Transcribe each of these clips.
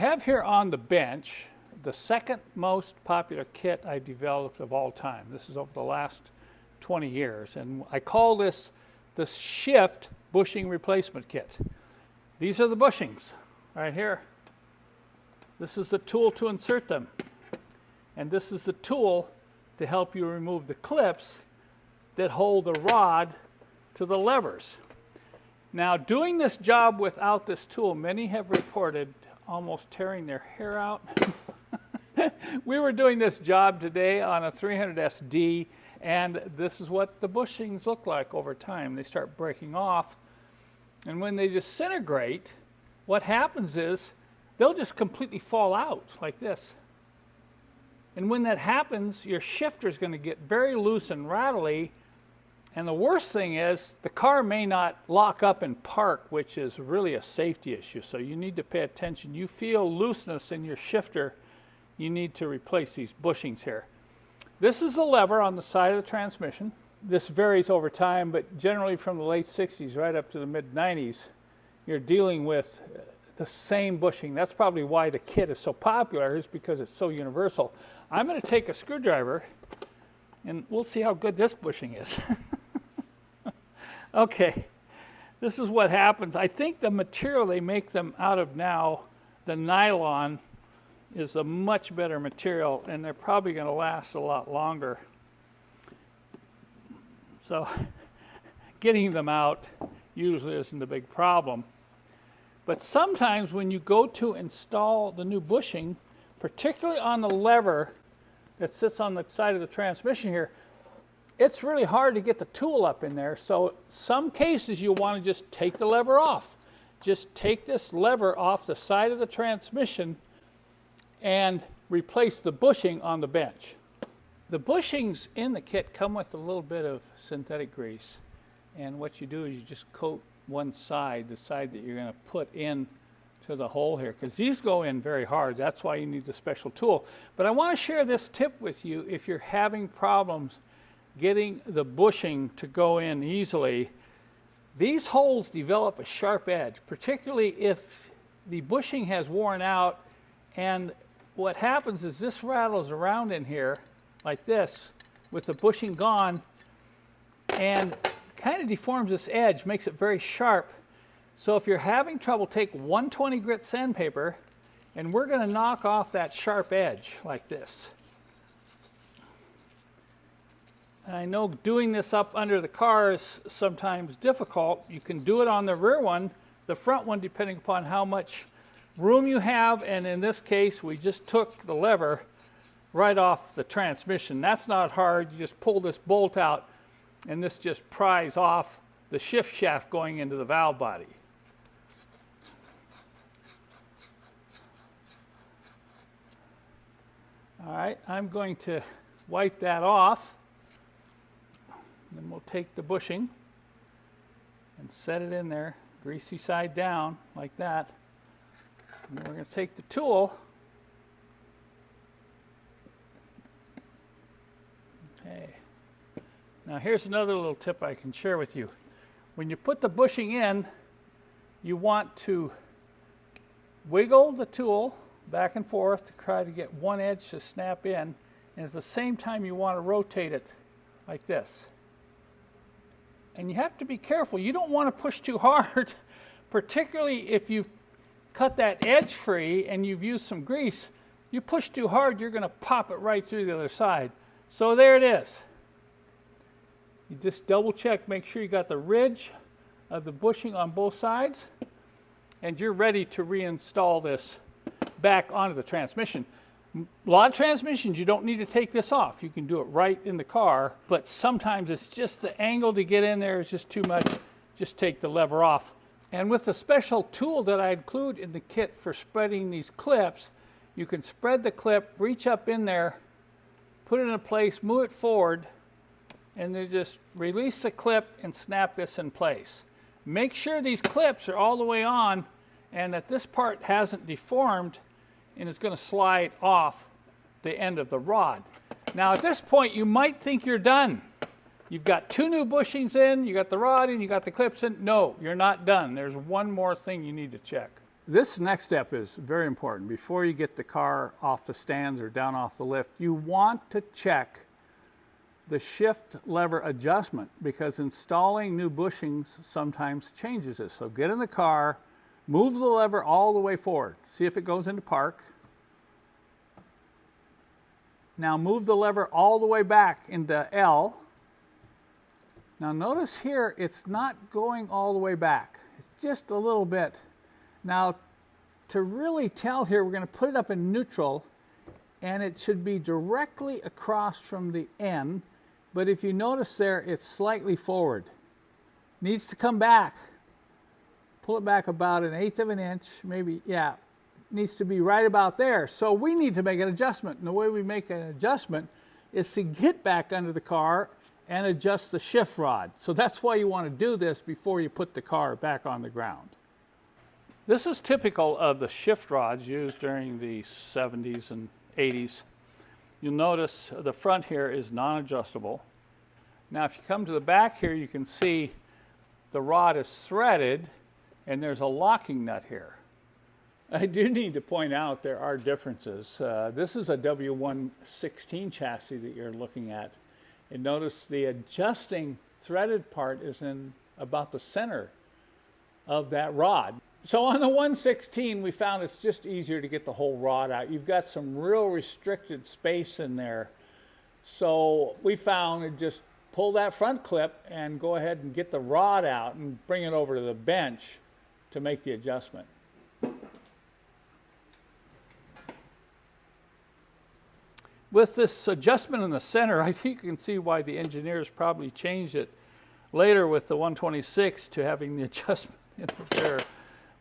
have here on the bench the second most popular kit I've developed of all time. This is over the last 20 years, and I call this the Shift bushing replacement kit. These are the bushings right here. This is the tool to insert them, and this is the tool to help you remove the clips that hold the rod to the levers. Now, doing this job without this tool, many have reported almost tearing their hair out. We were doing this job today on a 300 SD, and this is what the bushings look like over time. They start breaking off, and when they disintegrate, what happens is they'll just completely fall out like this. And when that happens, your shifter is going to get very loose and rattly, and the worst thing is the car may not lock up and park, which is really a safety issue, so you need to pay attention. You feel looseness in your shifter, you need to replace these bushings here. This is the lever on the side of the transmission. This varies over time, but generally from the late 60s right up to the mid 90s, you're dealing with the same bushing. That's probably why the kit is so popular, is because it's so universal. I'm going to take a screwdriver and we'll see how good this bushing is. Okay, this is what happens. I think the material they make them out of now, the nylon, is a much better material, and they're probably going to last a lot longer. So getting them out usually isn't a big problem. But sometimes when you go to install the new bushing, particularly on the lever that sits on the side of the transmission here, it's really hard to get the tool up in there. So some cases you want to just take the lever off. Just take this lever off the side of the transmission and replace the bushing on the bench. The bushings in the kit come with a little bit of synthetic grease. And what you do is you just coat one side, the side that you're going to put in to the hole here, because these go in very hard. That's why you need the special tool. But I want to share this tip with you if you're having problems getting the bushing to go in easily. These holes develop a sharp edge, particularly if the bushing has worn out, and what happens is this rattles around in here like this with the bushing gone and kind of deforms this edge, makes it very sharp. So if you're having trouble, take 120 grit sandpaper and we're going to knock off that sharp edge like this. And I know doing this up under the car is sometimes difficult. You can do it on the rear one, the front one depending upon how much room you have, and in this case we just took the lever right off the transmission. That's not hard. You just pull this bolt out and this just pries off the shift shaft going into the valve body. All right, I'm going to wipe that off. Then we'll take the bushing and set it in there, greasy side down like that. And then we're going to take the tool. Okay. Now here's another little tip I can share with you. When you put the bushing in, you want to wiggle the tool back and forth to try to get one edge to snap in, and at the same time you want to rotate it like this. And you have to be careful. You don't want to push too hard, particularly if you've cut that edge free and you've used some grease. You push too hard, you're going to pop it right through the other side. So there it is. You just double check, make sure you got the ridge of the bushing on both sides, and you're ready to reinstall this back onto the transmission. A lot of transmissions, you don't need to take this off. You can do it right in the car, but sometimes it's just the angle to get in there is just too much. Just take the lever off. And with the special tool that I include in the kit for spreading these clips, you can spread the clip, reach up in there, put it in place, move it forward, and then just release the clip and snap this in place. Make sure these clips are all the way on and that this part hasn't deformed and it's going to slide off the end of the rod. Now at this point you might think you're done. You've got two new bushings in, you got the rod in, you got the clips in. No, you're not done. There's one more thing you need to check. This next step is very important. Before you get the car off the stands or down off the lift, you want to check the shift lever adjustment, because installing new bushings sometimes changes this. So get in the car, move the lever all the way forward. See if it goes into park. Now move the lever all the way back into L. Now notice here, it's not going all the way back. It's just a little bit. Now, to really tell here, we're going to put it up in neutral, and it should be directly across from the N, but if you notice there, it's slightly forward. Needs to come back. Pull it back about 1/8 of an inch, maybe, yeah, needs to be right about there. So we need to make an adjustment, and the way we make an adjustment is to get back under the car and adjust the shift rod. So that's why you want to do this before you put the car back on the ground. This is typical of the shift rods used during the 70s and 80s. You'll notice the front here is non-adjustable. Now if you come to the back here, you can see the rod is threaded and there's a locking nut here. I do need to point out there are differences. This is a W116 chassis that you're looking at. And notice the adjusting threaded part is in about the center of that rod. So on the 116, we found it's just easier to get the whole rod out. You've got some real restricted space in there. So we found it just pull that front clip and go ahead and get the rod out and bring it over to the bench to make the adjustment. With this adjustment in the center, I think you can see why the engineers probably changed it later with the 126 to having the adjustment in there.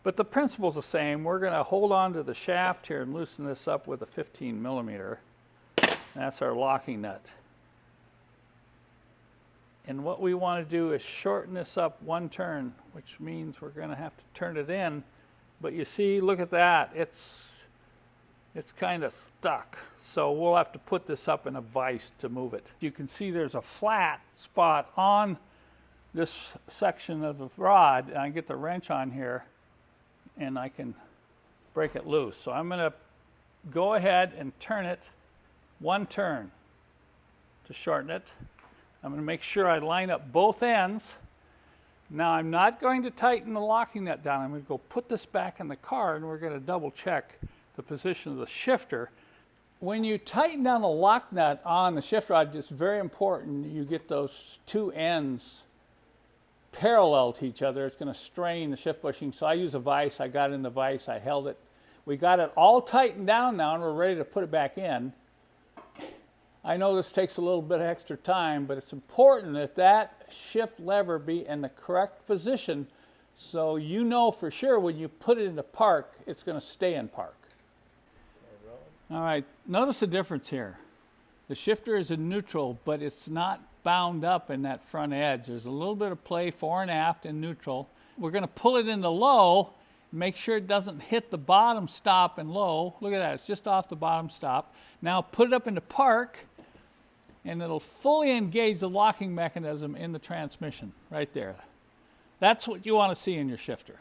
But the principle's the same. We're going to hold on to the shaft here and loosen this up with a 15 millimeter. That's our locking nut. And what we want to do is shorten this up one turn, which means we're going to have to turn it in. But you see, look at that. It's kind of stuck. So we'll have to put this up in a vise to move it. You can see there's a flat spot on this section of the rod. And I get the wrench on here and I can break it loose. So I'm going to go ahead and turn it one turn to shorten it. I'm going to make sure I line up both ends. Now I'm not going to tighten the locking nut down. I'm going to go put this back in the car and we're going to double check the position of the shifter. When you tighten down the lock nut on the shift rod, it's very important you get those two ends parallel to each other. It's going to strain the shift bushing. So I use a vise. I got it in the vise. I held it. We got it all tightened down now and we're ready to put it back in. I know this takes a little bit of extra time, but it's important that that shift lever be in the correct position so you know for sure when you put it into park, it's going to stay in park. All right, notice the difference here. The shifter is in neutral, but it's not bound up in that front edge. There's a little bit of play fore and aft in neutral. We're going to pull it into low, make sure it doesn't hit the bottom stop in low. Look at that, it's just off the bottom stop. Now put it up into park, and it'll fully engage the locking mechanism in the transmission right there. That's what you want to see in your shifter.